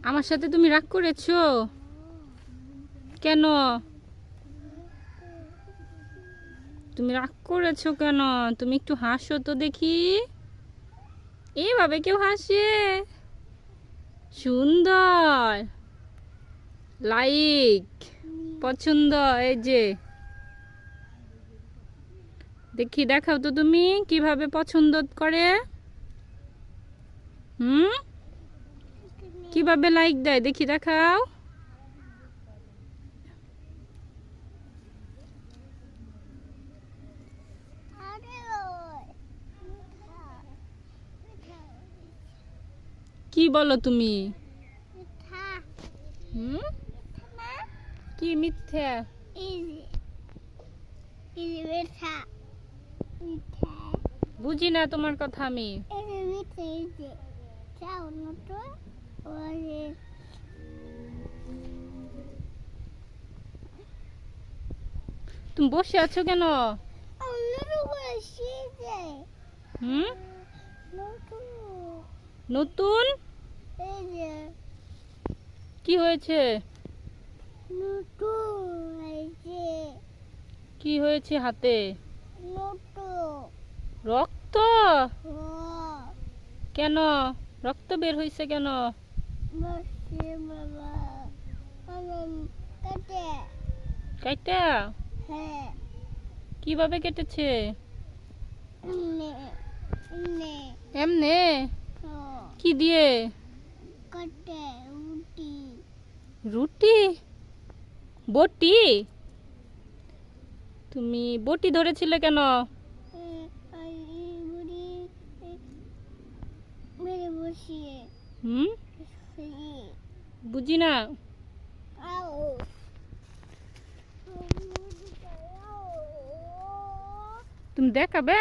আমার সাথে তুমি রাগ করেছো কেন? তুমি রাগ করেছো কেন? তুমি একটু হাসো তো দেখি। এভাবে কেউ হাসে? সুন্দর, লাইক, পছন্দ। এই যে দেখি, দেখাও তো তুমি কিভাবে পছন্দ করে। কিভাবে লাইক দেয় দেখি, দেখাও। কি বলো তুমি? কি মিথ্যা? বুঝি না তোমার কথা আমি। তুমি বসে আছো কেন? নতুন কি হয়েছে? কি হয়েছে হাতে? রক্ত? কেন রক্ত বের হয়েছে কেন? কাইটা? কিভাবে কেটেছে? এমনে? কি দিয়ে? রুটি? বটি? তুমি বটি ধরেছিলে কেন? বুঝি না। তুমি দেখাবে?